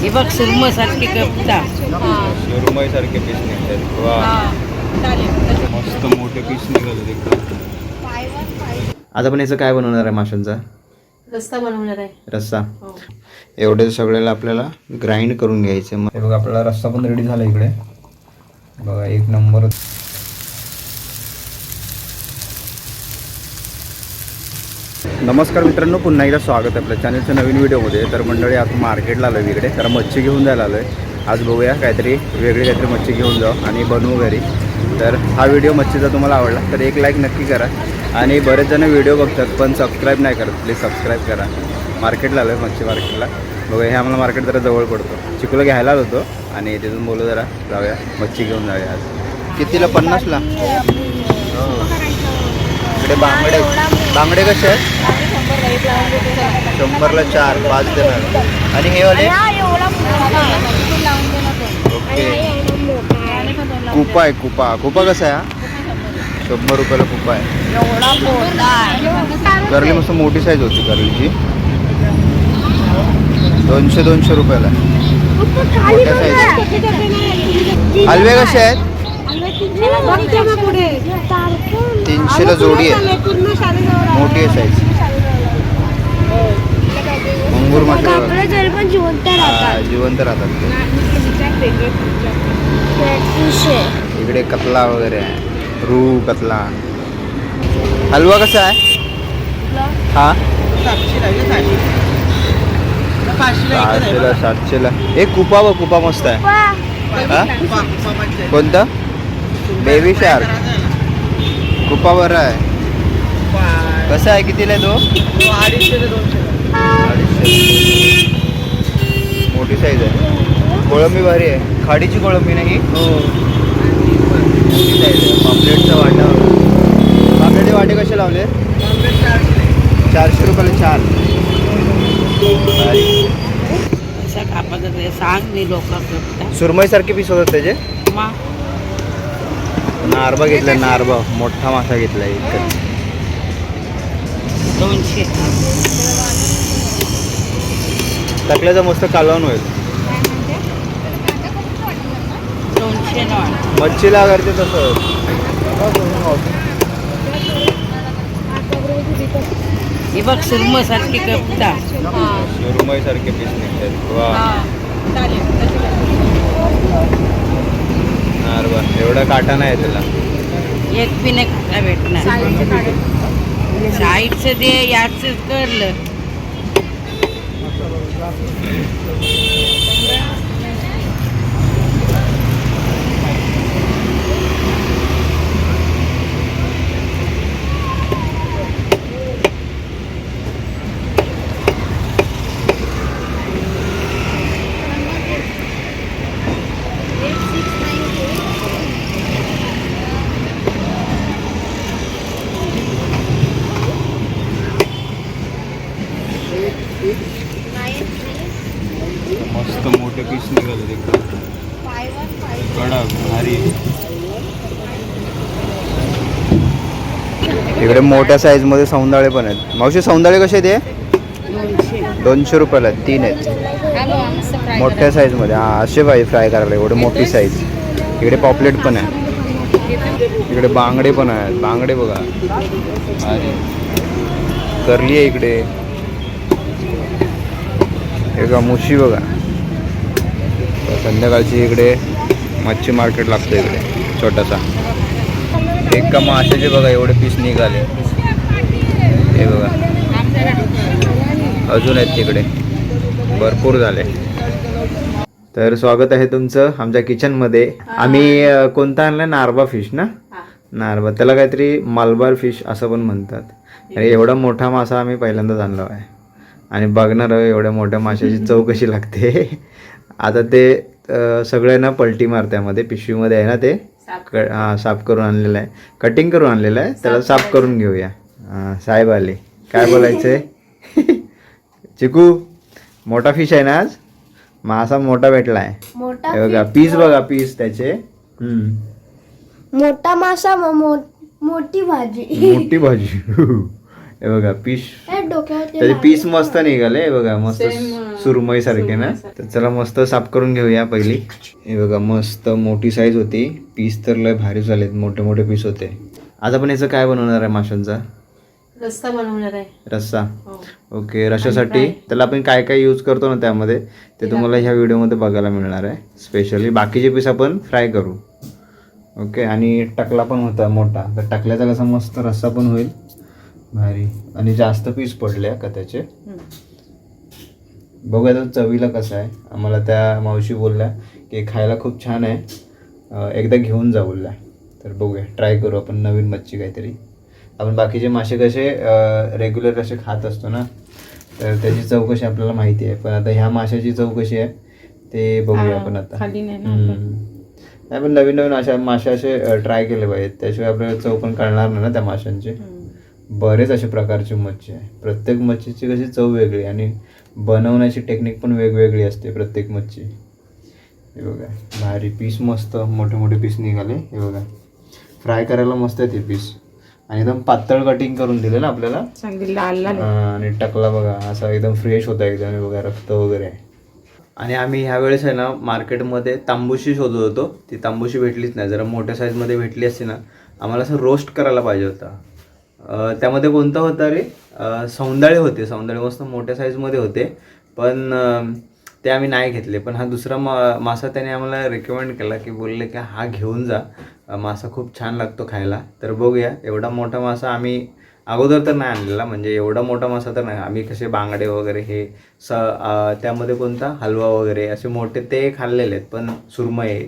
हे बघ सुरमसारखे कपता सुरमई सारखे पीस निघतात. वा मस्त मोठे पीस निघाले एकदम. आता पण याचं काय बनवणार आहे माशांचा? रस्ता बनवणार आहे. रस्सा. एवढे सगळ्याला आपल्याला ग्राइंड करून घ्यायचं. मग हे बघा आपल्याला रस्सा पण रेडी झाला इकडे. बघा एक नंबर. नमस्कार मित्रांनो, पुन्हा एकदा स्वागत आहे आपल्या चॅनलच्या नवीन व्हिडिओमध्ये. तर मंडळी आता मार्केटला आलो इकडे, तर मच्छी घेऊन जायला आलो आहे. आज बघूया काहीतरी वेगळी काहीतरी मच्छी घेऊन जाऊ आणि बनवू घरी. तर हा व्हिडिओ मच्छीचा तुम्हाला आवडला तर एक लाईक नक्की करा. आणि बरेच जण व्हिडिओ बघतात पण सबस्क्राईब नाही करत, प्लीज सबस्क्राईब करा. मार्केटला आलो आहे, मच्छी मार्केटला. बघूया, हे आम्हाला मार्केट जरा जवळ पडतो. चिकूला घ्यायला होतो आणि तिथून बोलू जरा जाऊया मच्छी घेऊन जाऊया. आज कितीला? 50ला. इकडे बांगडे. बांगडे कसे आहेत? 100ला 4, 5 देणार. आणि हे वाले ओके. कुपा आहे. कुपा कसा आहे हा? 100 रुपयाला कुपा आहे. करली मस्त मोठी साईज होती करलीची. 200 रुपयाला मोठ्या साईज. हलवे कसे आहेत? 300ला जोडी आहे. मोठी आहे साईज. अंगूर मासे जिवंत राहतात. इकडे कतला वगैरे आहे. रूह कतला. हलवा कसा आहे हा? 600ला 700ला. एक कुपा व कुपा मस्त आहे. हा कोणता? Baby shark. कुपा बरा आहे. कसा आहे? कितीला आहे तो? 250. मोठी साईज आहे. कोळंबी भारी आहे. खाडीची कोळंबी नाही. मोठी साईज आहे. पापलेटचा वाटा. पापलेटचे वाटे कसे लावले? 400 रुपयाला 4. सांग मी लोक सुरमई सारखे पीस होतात त्याचे. नारबा घेतला. नारबा मोठा मासा घेतला. इतकं 200. टाकल्याचा मस्त कालवण होईल. 200 मच्छीला करते तसं. हे बघ सुरमसारखे कपता सुरमई सारखे पीस निघतात. वा नारबा. एवढा काटा नाही त्याला. एक पिने खाता भेटणार. साईडचं दे, याचं करलं. मस्त मोठे पीस निघाले एकदम. कडक भारी. इकडे मोठ्या साईज मध्ये सौंदाळे पण आहेत. मावशी सौंदाळे कसे ते? 200 रुपयाला 3 आहेत. मोठ्या साईज मध्ये. हा असे पाहिजे फ्राय करायला. एवढे मोठी साईज. इकडे पॉपलेट पण आहे. इकडे बांगडे पण आहेत. बांगडे बघा भारी. करली आहे इकडे. हे का मुशी बघा. संध्याकाळची इकडे मच्छी मार्केट लागतं इकडे छोटासा. एक का माशाचे बघा एवढे पीस निघाले. हे बघा अजून आहेत तिकडे भरपूर झाले. तर स्वागत आहे तुमचं आमच्या किचनमध्ये. आम्ही कोणता आणला? नारबा फिश ना. नारबा, त्याला काहीतरी मलबार फिश असं पण म्हणतात. आणि एवढा मोठा मासा आम्ही पहिल्यांदाच आणला आहे आणि बघणार आहे एवढ्या मोठ्या माशाची चव कशी लागते. आता ते सगळ्यांना पलटी मार. त्यामध्ये पिशवीमध्ये आहे ना ते साफ करून आणलेलं आहे. कटिंग करून आणलेलं आहे. त्याला साफ करून घेऊया. साहेब आले. काय बोलायचं आहे? चिकू मोठा फिश आहे ना आज. मासा मोठा भेटला आहे. बघा पीस. बघा पीस त्याचे. मोठा मासा मोठी भाजी. मोठी भाजी. हे बघा पीस डोक्यावरती त्याचे पीस मस्त निघाले हे बघा मस्त सुरमई सारखे ना. तर चला मस्त साफ करून घेऊया पहिली. हे बघा मस्त मोठी साईज होती. पीस तर लय भारी झालेत, मोठे मोठे पीस होते. आज आपण याचं काय बनवणार आहे माशांचा? रस्सा बनवणार आहे. रस्सा. हो. ओके. रश्श्यासाठी त्याला आपण काय काय यूज करतो ना त्यामध्ये ते तुम्हाला ह्या व्हिडिओमध्ये बघायला मिळणार आहे. स्पेशली बाकीचे पीस आपण फ्राय करू. ओके. आणि टकला पण होता मोठा, तर टकल्याचा कसा मस्त रस्सा पण होईल भारी. आणि जास्त पीस पडले का त्याचे. बघूया तर चवीला कसं आहे. आम्हाला त्या मावशी बोलल्या की खायला खूप छान आहे, एकदा घेऊन जा बोलल्या. तर बघूया, ट्राय करू आपण नवीन मच्छी काहीतरी. आपण बाकीचे मासे कसे रेग्युलर असे खात असतो ना, तर त्याची चव कशी आपल्याला माहिती आहे. पण आता ह्या माशाची चव कशी आहे ते बघूया आपण आता. नाही पण नवीन नवीन अशा मासे असे ट्राय केले पाहिजेत, त्याशिवाय आपल्याला चव पण कळणार नाही ना त्या माशांची. बरेच असे प्रकारची मच्छी आहे. प्रत्येक मच्छीची कशी चव वेगळी आणि बनवण्याची टेक्निक पण वेगवेगळी असते प्रत्येक मच्छी. हे बघा भारी पीस मस्त मोठे मोठे पीस निघाले. हे बघा फ्राय करायला मस्त आहे ते पीस. आणि एकदम पातळ कटिंग करून दिले ना आपल्याला. आणि टकला बघा असा एकदम फ्रेश होता एकदम. हे बघा रक्त वगैरे. आणि आम्ही ह्या वेळेस आहे ना मार्केटमध्ये तांबूशी शोधत होतो. ती तांबूशी भेटलीच नाही. जरा मोठ्या साईजमध्ये भेटली असती ना, आम्हाला असं रोस्ट करायला पाहिजे होता. त्यामध्ये कोणता होता रे? सौंदाळे होते. सौंदाळे मस्त मोठ्या साईजमध्ये होते, पण ते आम्ही नाही घेतले. पण हा दुसरा मासा त्याने आम्हाला रिकमेंड केला की बोलले की हा घेऊन जा, मासा खूप छान लागतो खायला. तर बघूया. एवढा मोठा मासा आम्ही अगोदर तर नाही आणलेला, म्हणजे एवढा मोठा मासा तर नाही. आम्ही कसे बांगडे वगैरे हे त्यामध्ये कोणता हलवा वगैरे असे मोठे ते खाल्लेले आहेत, पण सुरमई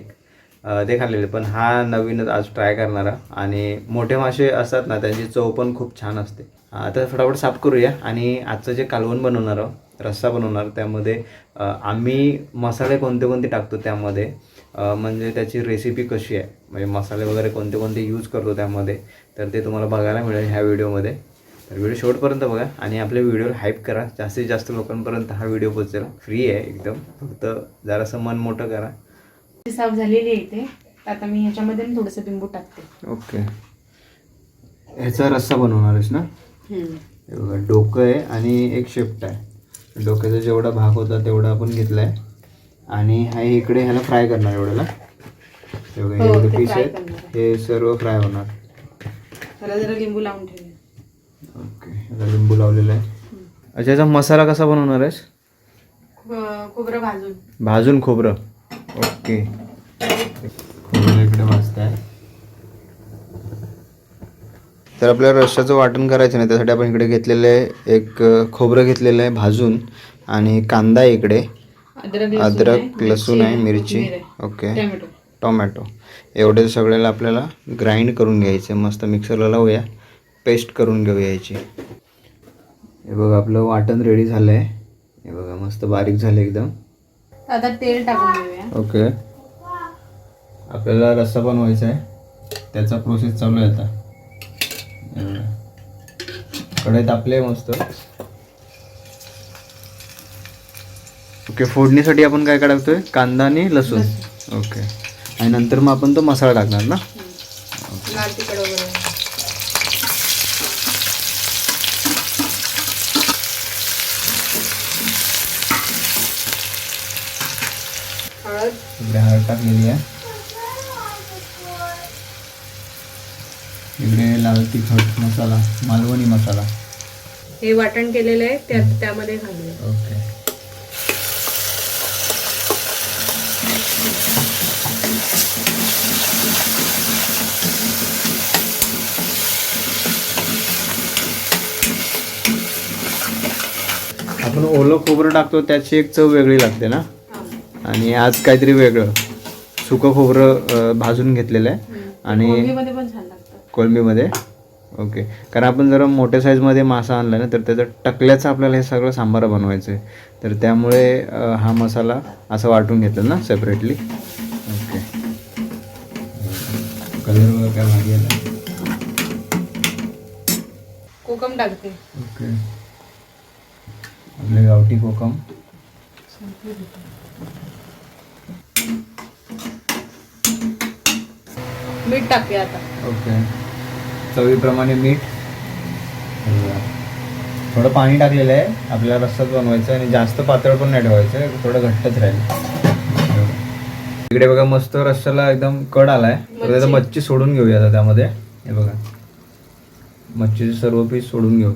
ते खाल्लेले. पण हा नवीनच आज ट्राय करणारा. आणि मोठे मासे असतात ना त्यांची चव पण खूप छान असते. आता फटाफट साफ करूया. आणि आजचं जे कालवण बनवणार आहोत, रस्सा बनवणार, त्यामध्ये आम्ही मसाले कोणते कोणते टाकतो त्यामध्ये, म्हणजे त्याची रेसिपी कशी आहे, म्हणजे मसाले वगैरे कोणते कोणते यूज करतो त्यामध्ये, तर ते तुम्हाला बघायला मिळेल ह्या व्हिडिओमध्ये. तर व्हिडिओ शेवटपर्यंत बघा आणि आपल्या व्हिडिओला हाईप करा. जास्तीत जास्त लोकांपर्यंत हा व्हिडिओ पोहोचेल. फ्री आहे एकदम, फक्त जरासं मन मोठं करा. साफ झालेली आहे इथे. आता मी ह्याच्यामध्ये थोडंसं लिंबू टाकते. ओके. ह्याचा रस्सा बनवणार आहेस ना? हे बघा डोकं आहे आणि एक शेपट आहे. डोक्याचा जेवढा भाग होता तेवढा आपण घेतला आहे. आणि हा इकडे ह्याला फ्राय करणार एवढ्याला. हे बघा एवढे पीस आहेत, हे सर्व फ्राय होणार. त्याला जरा लिंबू लावून ठेवूया. ओके. ह्याला लिंबू लावलेला आहे. अच्छा, याचा मसाला कसा बनवणार आहेस? खोबरं भाजून खोबरं. ओके. खोबरं इकडे भाजत आहे. तर आपल्याला रश्श्याचं वाटण करायचं नाही, त्यासाठी आपण इकडे घेतलेलं आहे एक खोबरं घेतलेलं आहे भाजून, आणि कांदा आहे इकडे, अद्रक लसूण आहे, मिरची, ओके, टोमॅटो. एवढे सगळ्याला आपल्याला ग्राइंड करून घ्यायचं. मस्त मिक्सरला लावूया, पेस्ट करून घेऊया याची. हे बघा आपलं वाटण रेडी झालं आहे. हे बघा मस्त बारीक झालं एकदम. आता तेल टाकून घेऊया. ओके. आपल्याला रस्सा बनवायचा आहे, त्याचा प्रोसेस चालू आहे आता. कढई तापले मस्त. ओके. फोडणीसाठी आपण काय टाकतोय? कांदा आणि लसूण. ओके. आणि नंतर मग आपण तो मसाला टाकणार ना. लाल तिखट वगैरे. हळद टाकलेली आहे. इकडे लाल तिखट मसाला, मालवणी मसाला. हे वाटण केलेलं आहे त्यामध्ये घालूया. ओके. आपण ओलं खोबरं टाकतो त्याची एक चव वेगळी लागते ना. आणि आज काहीतरी वेगळं सुकं खोबरं भाजून घेतलेलं आहे. आणि कोळंबीमध्ये पण छान लागतं. कोळंबीमध्ये. ओके. कारण आपण जरा मोठ्या साईजमध्ये मासा आणला ना, तर त्याचं टकल्याचं आपल्याला हे सगळं सांबार बनवायचं आहे. तर त्यामुळे हा मसाला असं वाटून घेतला ना सेपरेटली. ओके. कलर वगैरे काय भारी आला. कोकम टाकते. ओके. आपले गावठी कोकम. मीठ टाकूया आता. ओके. चवीप्रमाणे मीठ. थोडं पाणी टाकलेलं आहे आपल्याला रस्साच बनवायचं आणि जास्त पातळ पण नाही ठेवायचं, थोडं घट्टच राहील. इकडे बघा मस्त रस्स्याला एकदम कड आलाय. तर आता मच्छी सोडून घेऊया आता त्यामध्ये. हे बघा मच्छीचे सर्व पीस सोडून घेऊ.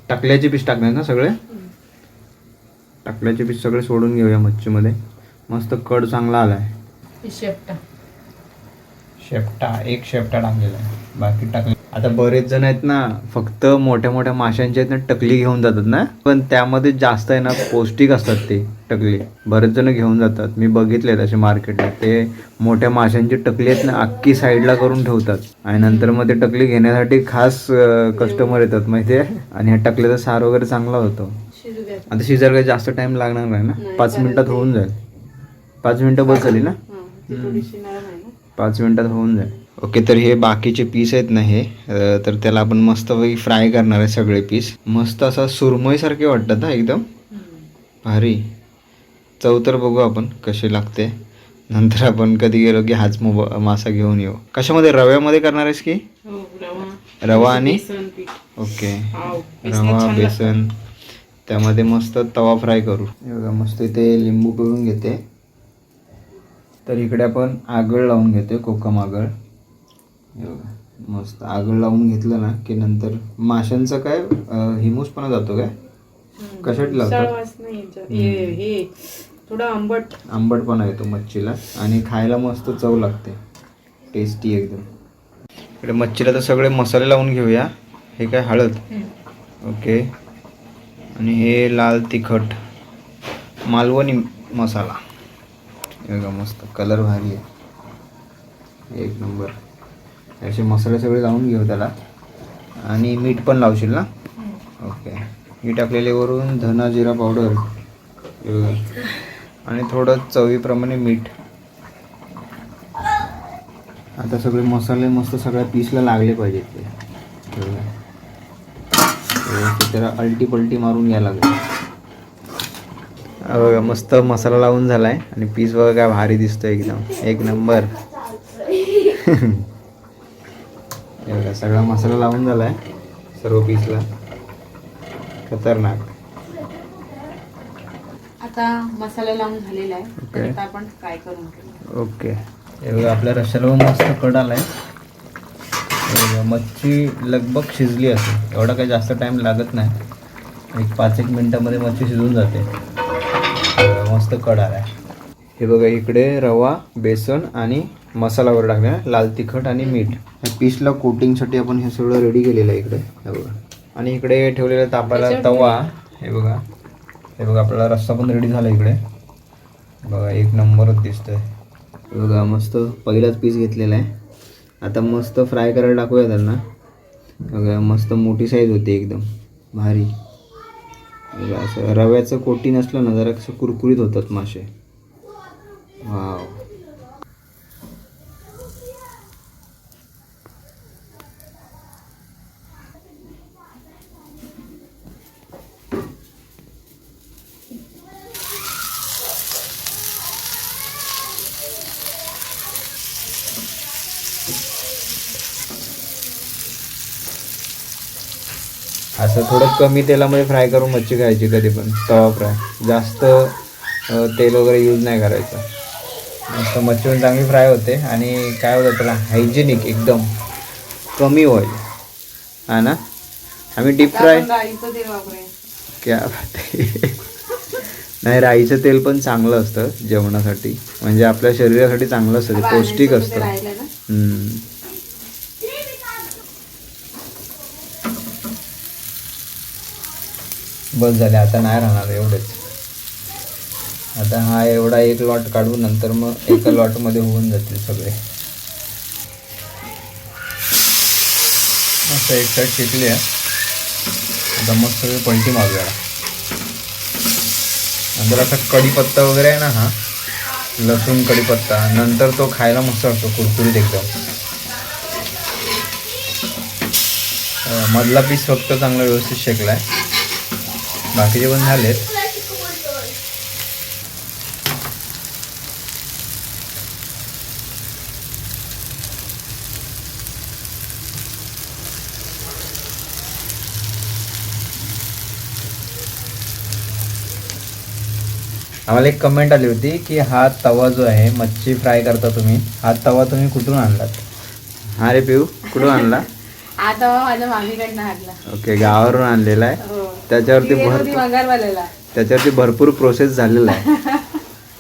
टाकल्याचे पीस टाकणार ना सगळे, टाकल्याचे पीस सगळे सोडून घेऊया मच्छीमध्ये. मस्त कड चांगला आलाय. शेपटा एक शेपटा टाकलेला आहे, बाकी टाकले. आता बरेच जण आहेत ना फक्त मोठ्या मोठ्या माशांचे आहेत ना टकली घेऊन जातात ना, पण त्यामध्ये जास्त आहे ना पौष्टिक असतात ते टकली. बरेच जण घेऊन जातात, मी बघितले तसे मार्केटला. ते मोठ्या माशांची टकली आहेत ना अख्खी साईडला करून ठेवतात आणि नंतर मग ते टकली घेण्यासाठी खास कस्टमर येतात माहिती आहे. आणि ह्या टकल्याचा सार वगैरे चांगला होतो. आता शिजायला काही जास्त टाइम लागणार नाही ना, 5 मिनिटात होऊन जाईल. 5 मिनिटं बस झाली ना, 5 मिनिटात होऊन जाईल. ओके, तर हे बाकीचे पीस आहेत ना हे, तर त्याला आपण मस्तपैकी फ्राय करणार आहे सगळे पीस. मस्त असा सुरमईसारखे वाटतात हा, एकदम भारी. चव तर बघू आपण कशी लागते. नंतर आपण कधी गेलो की हाच मासा घेऊन येऊ. कशामध्ये, रव्यामध्ये करणार आहेस की? रवा आणि ओके, रवा बेसन त्यामध्ये मस्त तवा फ्राय करू. बघा मस्त इथे लिंबू पिळून घेते. तर इकडे आपण आगळ लावून घेते, कोकम आगळ. मस्त आगळ लावून घेतलं ना की नंतर माशांचा काय हिमूसपणा जातो काय, कशासाठी लावतात? थोडा आंबटपणा येतो मच्छीला आणि खायला मस्त चव लागते, टेस्टी एकदम. इकडे मच्छीला तर सगळे मसाले लावून घेऊया. हे काय हळद, ओके, आणि हे लाल तिखट मालवणी मसाला. बघा मस्त कलर भारी आहे, एक नंबर. असे मसाले सगळे लावून घेऊ त्याला. आणि मीठ पण लावशील ना? ओके, मीठ टाकलेले वरून धना जिरा पावडर आणि थोडं चवीप्रमाणे मीठ. आता सगळे मसाले मस्त सगळ्या पीसला लागले पाहिजेत ते. त्याला अलटी पलटी मारून घ्यायला लागेल. बघा मस्त मसाला लावून झालाय आणि पीस बघा काय भारी दिसतो, एकदम एक नंबर. बघा सगळा मसाला लावून झालाय सर्व पीसला, खतरनाक. आता मसाला लावून झालेला आहे, तर आता आपण फ्राय करून घेऊ. ओके, हे बघा आपल्या रश्श्याला मस्त कड आलाय. मच्छी लगभग शिजली असेल, एवढा काही जास्त टाइम लागत नाही. एक 5-1 मिनिटामध्ये मच्छी शिजून जाते. मस्त कड आलाय. हे बघा इकडे रवा, बेसन आणि मसाला वर टाकला, लाल तिखट आणि मीठ. ह्या पीसला कोटिंगसाठी आपण हे सगळं रेडी केलेलं आहे इकडे. हे बघा, आणि इकडे ठेवलेला तापाला तवा. हे बघा, हे बघा आपला रस्सा पण रेडी झाला इकडे. बघा एक नंबरच दिसतोय. हे बघा मस्त पहिलाच पीस घेतलेला आहे. आता मस्त फ्राय करायला टाकूया त्यांना. बघा मस्त मोठी साईज होती एकदम भारी. असं रव्याचं कोटिंग असलं ना जरा कसं कुरकुरीत होतात मासे. वाव, असं थोडं कमी तेलामध्ये फ्राय करून मच्छी खायची कधी पण. तवा फ्राय, जास्त तेल वगैरे यूज नाही करायचं. मस्त मच्छी पण चांगली फ्राय होते आणि काय होतं त्याला हायजेनिक एकदम, कमी ऑइल. हा ना, आम्ही डीप फ्राय क्या बात आहे. नाही, राईचं तेल पण चांगलं असतं जेवणासाठी, म्हणजे आपल्या शरीरासाठी चांगलं असतं, ते पौष्टिक असतं. बस झाले, आता नाही राहणार एवढेच. आता हा एवढा एक लॉट काढू, नंतर मग एका लॉटमध्ये होऊन जातील सगळे. मस्त एक साईड शेकली आहे, आता मस्त पलटी मारूया. नंतर असा कढीपत्ता वगैरे आहे ना, हा लसूण कढीपत्ता, नंतर तो खायला मस्त असतो, कुरकुरीत एकदम. मधला पीस फक्त चांगला व्यवस्थित शेकला आहे, बाकीचे पण झालेत. आम्हाला एक कमेंट आली होती की हा तवा जो आहे मच्छी फ्राय करता तुम्ही, हा तवा तुम्ही कुठून आणलात? हा रे पिऊ, कुठून आणला? आता माझ्या मामीकडनं आणला. ओके, गावावरून आणलेला आहे. हो. त्याच्यावरती ती भरपूर मंगारवाल्याला. त्याच्यावरती भरपूर प्रोसेस झालेला आहे.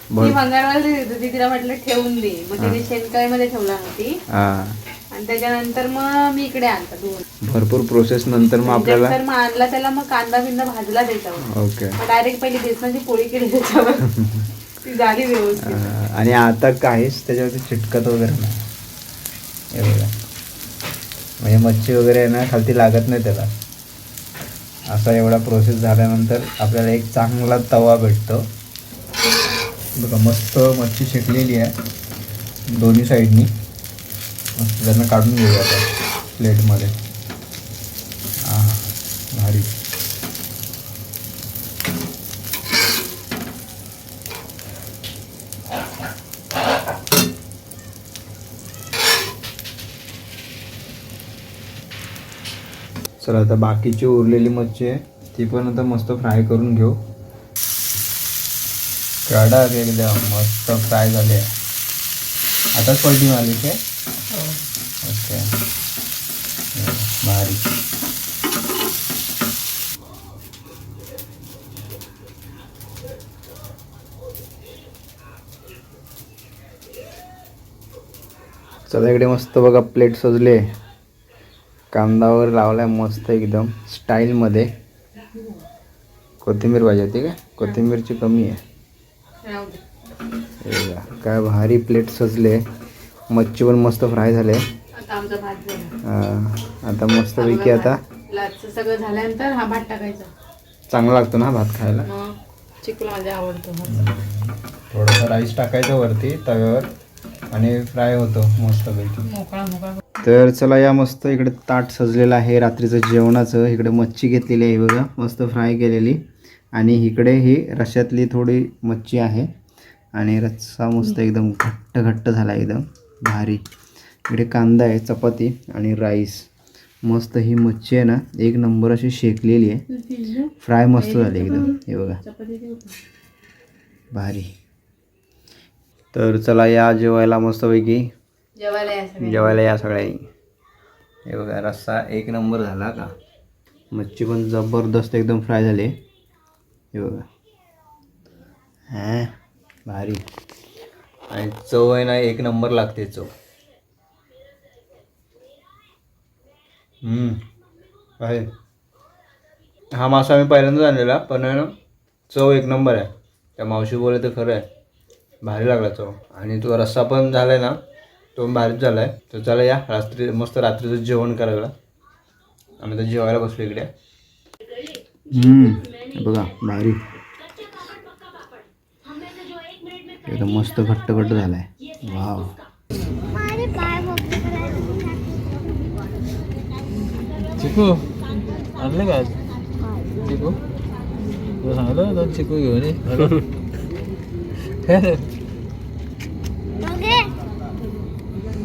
ती मंगारवाला देत होती, तिला म्हटलं ठेवून दे, मग तिने शेणकाळीमध्ये ठेवला होती. आणि त्याच्यानंतर मग मी इकडे आणता भरपूर प्रोसेस नंतर मग आपल्याला मग आणला त्याला, मग कांदा बिंदा भाजला त्याच्यावर. ओके. मग डायरेक्ट पहिली बेसनाची पोळी केली त्याच्यावर. ती झाली व्यवस्थित. आणि आता काहीच त्याच्यावरती चिटकत वगैरे नाही. हे बघा, म्हणजे मच्छी वगैरे ना खालती लागत नाही त्याला. असा एवढा प्रोसेस झाल्यानंतर आपल्याला एक चांगला तवा भेटतो. बघा मस्त मच्छी शेकलेली आहे दोन्ही साईडनी. मस्त त्यांना काढून घेऊया आता प्लेटमध्ये. हां भारी. चला आता बाकीची उरलेली मच्छी आहे ती पण आता मस्त फ्राय करून घेऊ. कडक एकदम मस्त फ्राय झाले आहे. आताच पलटी मारली ते. ओके भारी. चला इकडे मस्त बघा प्लेट सजले. कांदा वगैरे लावलाय मस्त एकदम स्टाईलमध्ये. कोथिंबीर पाहिजे होती का? कोथिंबीरची कमी आहे. काय भारी प्लेट सजले. मच्छी पण मस्त फ्राय झाले. आता मस्त पैकी आता सगळं झाल्यानंतर हा भात टाकायचा. चांगला लागतो ना भात खायला. चिकूला माझ्या आवडतो. थोडंसं राईस टाकायचं वरती तव्यावर आणि फ्राय होतो मस्त पैकी. मोकळा मोकळा. तर चला या मस्त इकडे ताट सजलेलं आहे रात्रीचं जेवणाचं. इकडे मच्छी घेतलेली आहे बघा मस्त फ्राय केलेली. आणि इकडे ही रश्यातली थोडी मच्छी आहे. आणि रस्सा मस्त एकदम घट्ट घट्ट झाला एकदम भारी. इकडे कांदा आहे, चपाती आणि राईस. मस्त ही मच्छी आहे ना एक नंबर अशी शेकलेली आहे. फ्राय मस्त झाली एकदम. हे बघा भारी. तर चला या जेवायला मस्तपैकी. जेवायला या सगळ्यांनी. हे बघा रस्सा एक नंबर झाला का. मच्छी पण जबरदस्त एकदम फ्राय झाली. हे बघा हां भारी. आणि चव आहे ना एक नंबर लागते चव. आहे. हा मासा मी पहिल्यांदाच आणलेला पण आहे ना चव एक नंबर आहे. त्या मावशी बोलले तर खरं आहे. भारी लागला चव. आणि तो रस्सा पण झाला आहे ना तो पण भारीच झाला आहे. तर चला या रात्री मस्त रात्रीचं जेवण करायला. आम्ही तर जेवायला बसलो इकडे. बघा भारी एकदम मस्त घट्ट घट्ट झाला आहे. वाव. चिकू आणले का चिकू? सांगितलं दोन चिकू घेऊन ये.